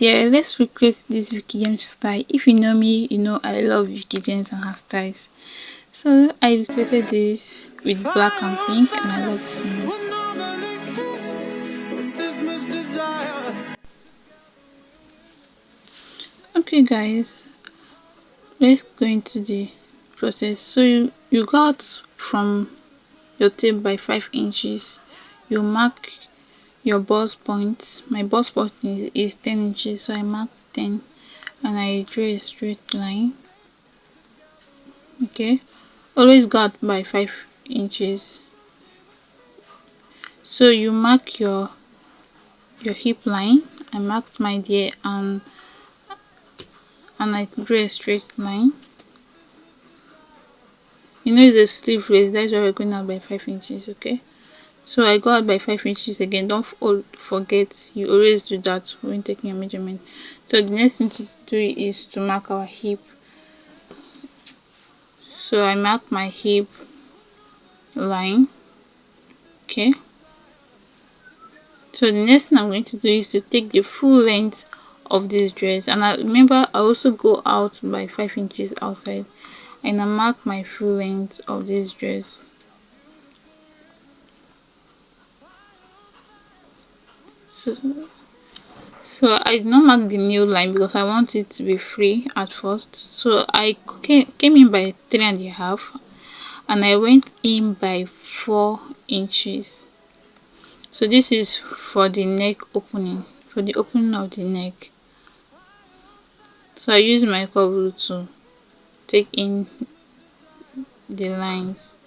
there, let's recreate this Veekee James style. If you know me, you know I love Veekee James and her styles. So I recreated this with black and pink and I love it so much. Okay guys, let's go into the process. So you got from your tape by 5 inches. You mark your bust point. My bust point is 10 inches, so I marked 10 and I drew a straight line. Okay, always go out by 5 inches. So you mark your hip line. I marked my there and I drew a straight line. You know it's a sleeve raise, that's why we're going out by 5 inches. Okay, so I go out by 5 inches again. Don't forget, you always do that when taking a measurement. So the next thing to do is to mark our hip. So I mark my hip line. Okay, so the next thing I'm going to do is to take the full length of this dress, and I remember I also go out by 5 inches outside and I mark my full length of this dress. So I did not mark the new line because I want it to be free at first. So I came in by 3.5 and I went in by 4 inches. So this is for the neck opening, for the opening of the neck. So I use my curve rule to take in the lines.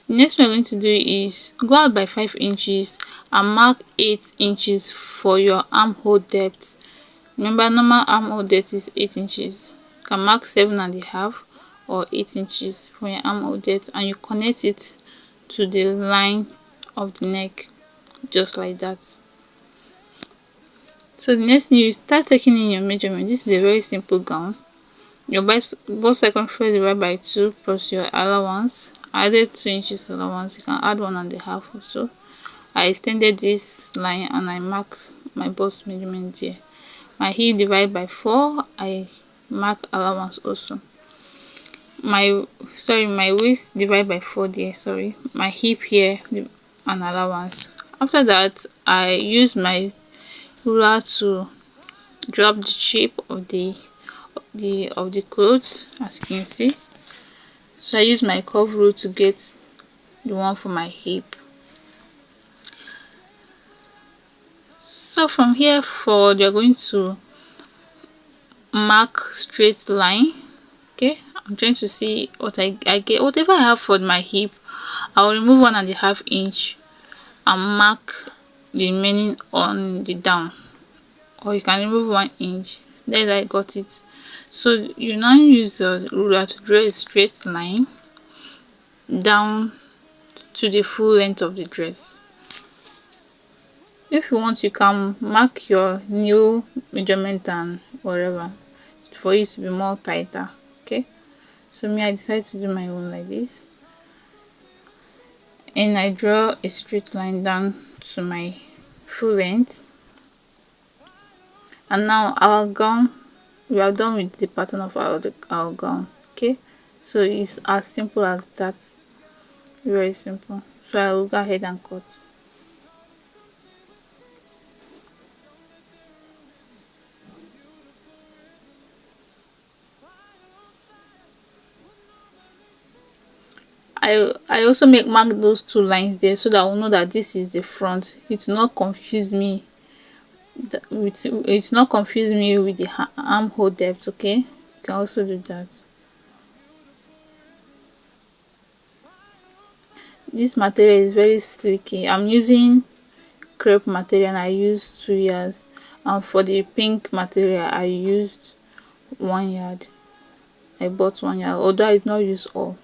The next thing we're going to do is go out by 5 inches and mark 8 inches for your armhole depth. Remember, normal armhole depth is 8 inches. You can mark 7.5 or 8 inches for your armhole depth, and you connect it to the line of the neck, just like that. So the next thing, you start taking in your measurement. This is a very simple gown. Your bust circumference divided by 2 plus your allowance. I added 2 inches allowance. You can add 1.5 or so. I extended this line and I mark my bust measurement here. My hip divided by 4. I mark allowance also. My waist divided by 4 there. Sorry, my hip here and allowance. After that, I use my ruler to drop the shape of the clothes, as you can see. So I use my curve rule to get the one for my hip. So from here forward, you're going to mark straight line. Okay, I'm trying to see what I get. Whatever I have for my hip, I'll remove 1.5 inch and mark the remaining on the down, or you can remove 1 inch. Then I got it. So you now use the ruler to draw a straight line down to the full length of the dress. If you want, you can mark your new measurement and whatever for it to be more tighter. Okay, so me, I decided to do my own like this, and I draw a straight line down to my full length. And now our gown, we are done with the pattern of our gown. Okay, so it's as simple as that, very simple. So I will go ahead and cut. I also mark those 2 lines there so that I will know that this is the front. It will not confuse me with the armhole depth. Okay, you can also do that. This material is very sleeky. I'm using crepe material and I used 2 yards, and for the pink material I used 1 yard. I bought 1 yard, although I did not use all.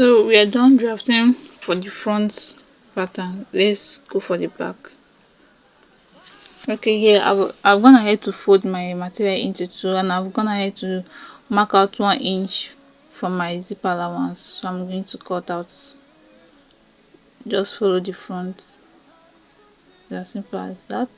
So we are done drafting for the front pattern. Let's go for the back. Okay, here I've gone ahead to fold my material into two, and I've gone ahead to mark out 1 inch from my zip allowance. So I'm going to cut out, just follow the front. It's as simple as that.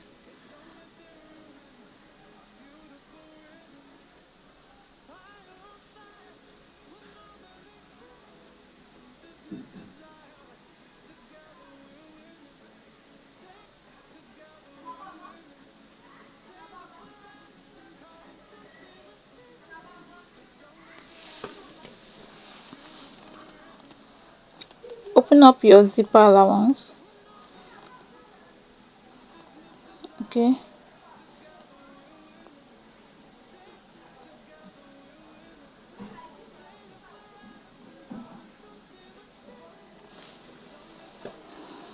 Open up your zipper allowance. Okay,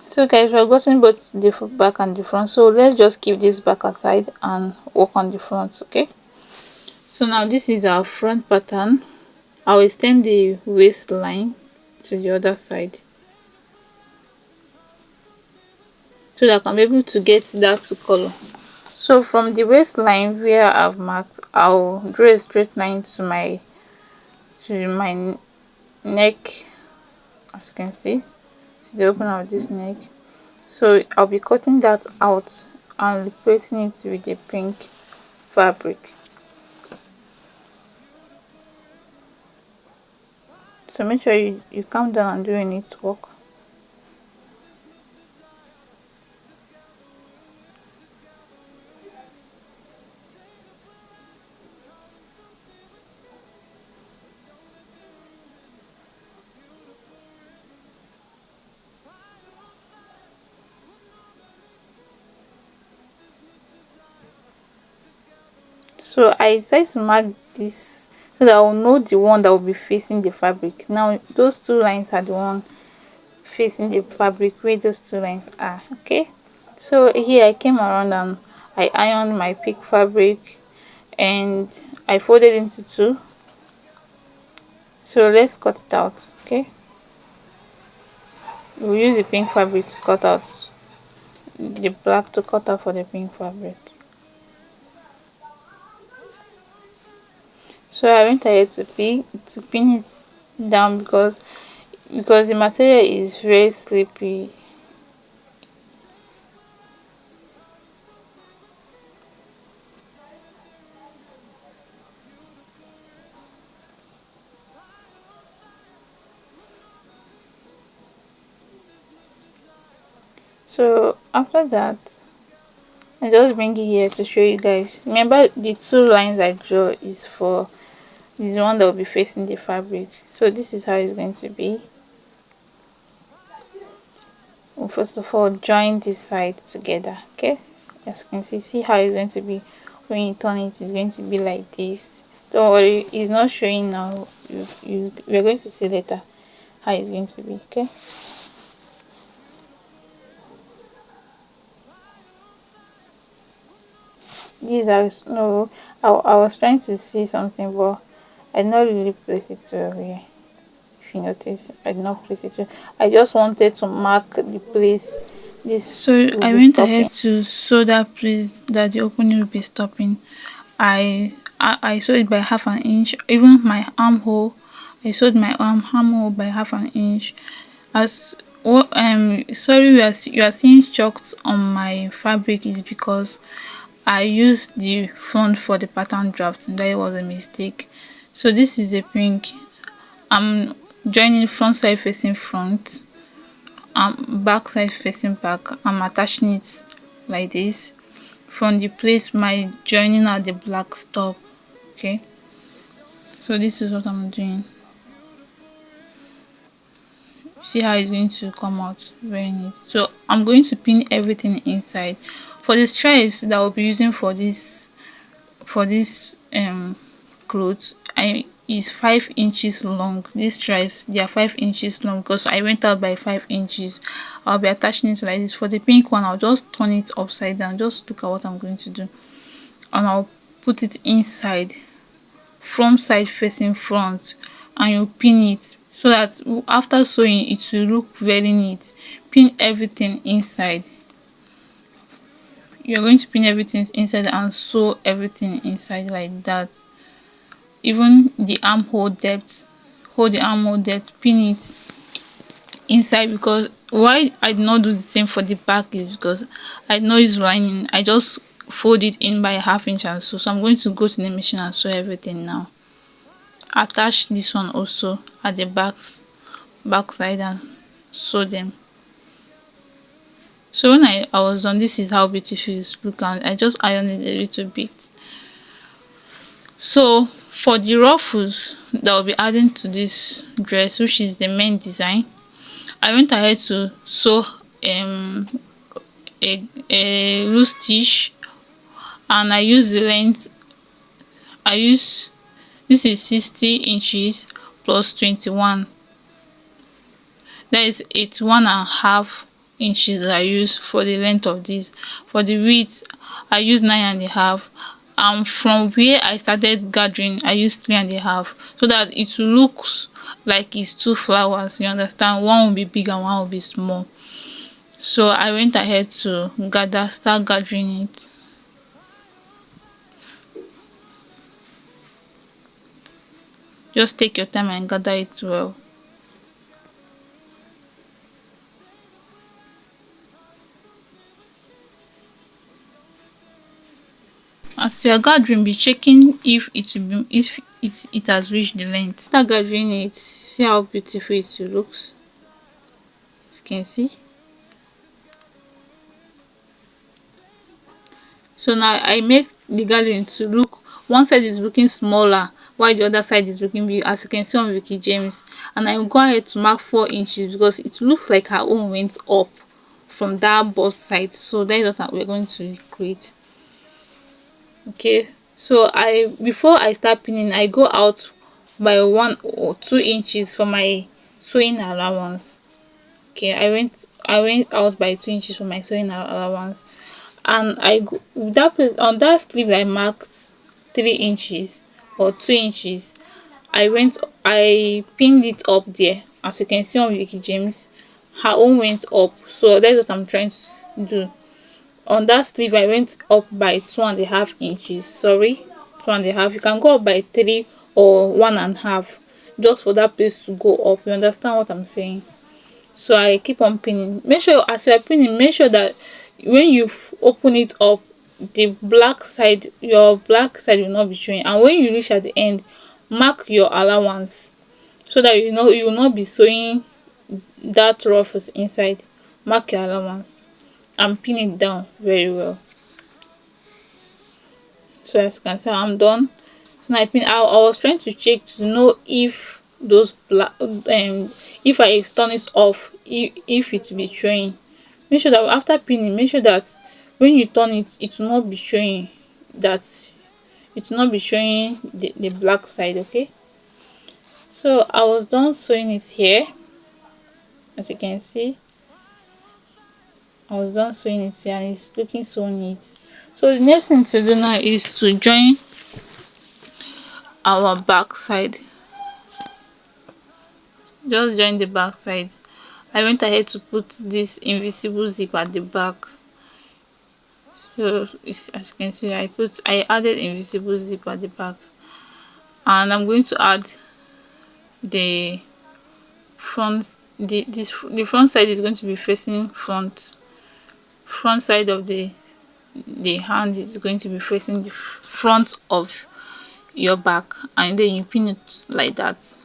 so guys, we're gotten both the back and the front, so let's just keep this back aside and work on the front. Okay, so now this is our front pattern. I'll extend the waistline to the other side so that I can be able to get that color. So from the waistline where I've marked, I'll draw a straight line to my neck, as you can see, to the opening of this neck. So I'll be cutting that out and replacing it with a pink fabric. So make sure you calm down and do your neat work. So I decided to mark this so that I will know the one that will be facing the fabric. Now those two lines are the one facing the fabric, where those two lines are. Okay, so here I came around and I ironed my pink fabric and I folded into two. So let's cut it out. Okay, we'll use the pink fabric to cut out the black to cut out for the pink fabric. So I went ahead to pin it down because the material is very slippery. So after that, I just bring it here to show you guys. Remember, the two lines I draw is the one that will be facing the fabric. So this is how it's going to be. We'll first of all join this side together. Okay, as you can see how it's going to be. When you turn it, it's going to be like this. Don't worry, it's not showing now. We're going to see later how it's going to be. Okay, these are no, I was trying to see something, but I did not really place it well here. If you notice, I did not place it well. I just wanted to mark the place this, so I went ahead to sew that place that the opening will be stopping. I sewed it by 1/2 inch. Even my armhole, I sewed my armhole by 1/2 inch. As what sorry, you are seeing chalks on my fabric is because I used the front for the pattern drafting. That was a mistake. So this is a pink. I'm joining front side facing front, back side facing back. I'm attaching it like this from the place my joining at the black stop. Okay, so this is what I'm doing. See how it's going to come out very neat. So I'm going to pin everything inside. For the stripes that I'll be using for this clothes, is 5 inches long. These stripes, they are 5 inches long because I went out by 5 inches. I'll be attaching it like this. For the pink one, I'll just turn it upside down. Just look at what I'm going to do, and I'll put it inside, front side facing front, and you pin it so that after sewing it will look very neat. Pin everything inside. You're going to pin everything inside and sew everything inside like that. Even the armhole depth, hold the armhole depth, pin it inside. Because why I did not do the same for the back is because I did not use lining. I just fold it in by 1/2 inch and sew. So I'm going to go to the machine and sew everything now. Attach this one also at the back side and sew them. So when I was done, this is how beautiful it's look, and I just ironed it a little bit. So for the ruffles that I'll be adding to this dress, which is the main design, I went ahead to sew a loose stitch, and I use the length. This is 60 inches plus 21. That is 81.5 inches I use for the length of this. For the width, I use 9.5, and from where I started gathering I use 3.5, so that it looks like it's two flowers. You understand? One will be big and one will be small. So I went ahead to start gathering it. Just take your time and gather it well. As you are gathering, be checking if it has reached the length. Start gathering it. See how beautiful it looks. As you can see. So now I make the gathering to look, one side is looking smaller while the other side is looking big, as you can see on Veekee James. And I will go ahead to mark 4 inches because it looks like her own went up from that bust side. So that is what we're going to create. Okay, so before I start pinning, I go out by 1 or 2 inches for my sewing allowance. Okay, I went out by 2 inches for my sewing allowance, and on that sleeve I marked 3 inches or 2 inches. I pinned it up there. As you can see on Veekee James, her own went up, so that's what I'm trying to do. On that sleeve I went up by 2.5 inches. Sorry, 2.5. You can go up by 3 or 1.5, just for that place to go up. You understand what I'm saying? So I keep on pinning. Make sure as you are pinning, make sure that when you open it up, the black side, your black side will not be showing. And when you reach at the end, mark your allowance, so that you know you will not be sewing that ruffles inside. Mark your allowance and pin it down very well. So as you can see, I'm done. So now I was trying to check to know if those black if I turn it off, if it will be showing. Make sure that after pinning, make sure that when you turn it, it will not be showing the black side. Okay, so I was done sewing it here. As you can see, I was done sewing it here and it's looking so neat. So the next thing to do now is to join our back side. Just join the back side. I went ahead to put this invisible zip at the back. So as you can see, I added invisible zip at the back, and I'm going to add the front. The front side is going to be facing front side of the hand is going to be facing the front of your back, and then you pin it like that.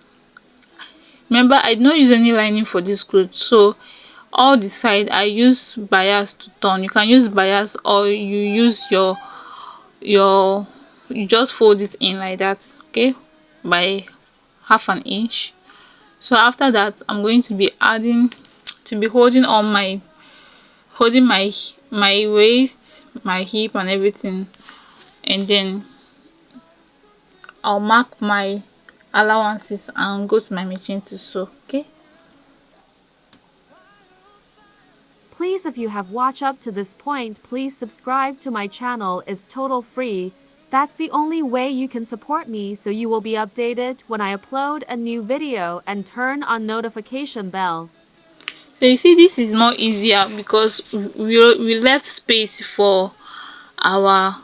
Remember, I did not use any lining for this cloth, so all the side I use bias to turn. You can use bias, or you use you just fold it in like that, okay, by 1/2 inch. So after that, I'm going to be holding on my waist, my hip and everything, and then I'll mark my allowances and go to my machine to sew. Okay, Please, if you have watched up to this point, please subscribe to my channel. Is total free. That's the only way you can support me, so you will be updated when I upload a new video and turn on notification bell. So you see, this is more easier because we left space for our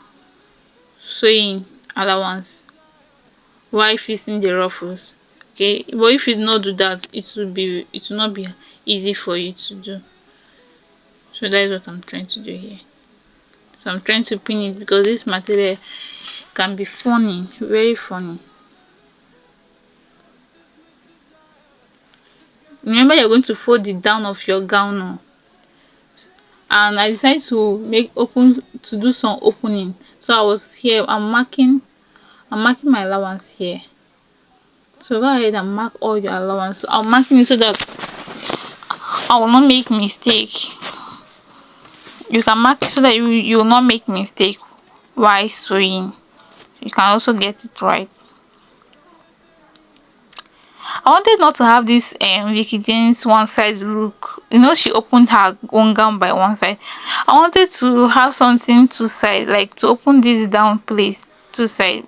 sewing allowance while fixing the ruffles. Okay, but if you do not do that, it will not be easy for you to do. So that is what I'm trying to do here. So I'm trying to pin it because this material can be funny, very funny. Remember, you're going to fold it down of your gown now. And I decided to do some opening. So I was here, I'm marking my allowance here. So go ahead and mark all your allowance. So I'm marking it so that I will not make mistake. You can mark it so that you will not make mistake while sewing. You can also get it right. I wanted not to have this Veekee James one side look. You know, she opened her own gown by one side. I wanted to have something two side, like to open this down place two side.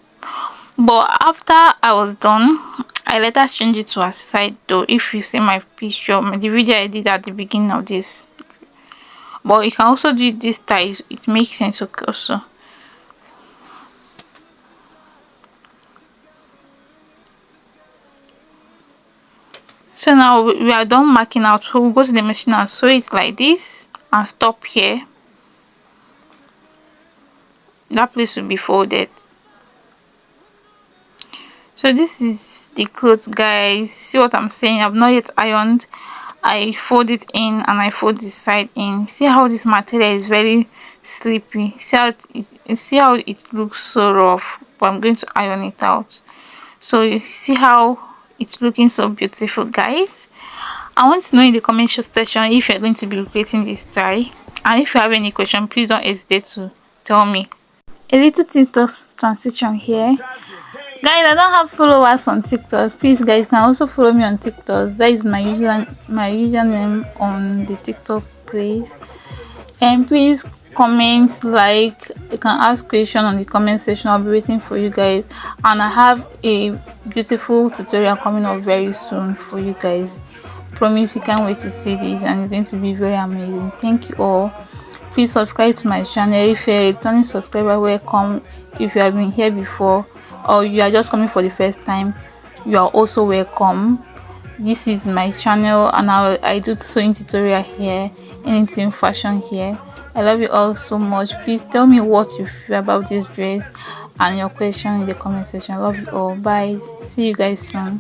But after I was done, I later changed it to a side though. If you see my picture, the video I did at the beginning of this. But you can also do it this style. It makes sense also. So now we are done marking out. So we'll go to the machine and sew it like this and stop here. That place will be folded. So this is the clothes, guys. See what I'm saying? I've not yet ironed. I fold it in and I fold this side in. See how this material is very slippery. See how it looks so rough, but I'm going to iron it out. So you see how it's looking so beautiful, guys. I want to know in the comment section if you're going to be recreating this style, and if you have any question, please don't hesitate to tell me. A little TikTok transition here. Guys, I don't have followers on TikTok. Please, guys, you can also follow me on TikTok. That is my username on the TikTok place. And please comment, like, you can ask question on the comment section. I'll be waiting for you guys, and I have a beautiful tutorial coming up very soon for you guys. Promise you can't wait to see this, and it's going to be very amazing. Thank you all. Please subscribe to my channel. If you're a returning subscriber, welcome. If you have been here before or you are just coming for the first time, you are also welcome. This is my channel, and I do sewing tutorial here, anything fashion here. I love you all so much. Please tell me what you feel about this dress and your question in the comment section. I love you all. Bye. See you guys soon.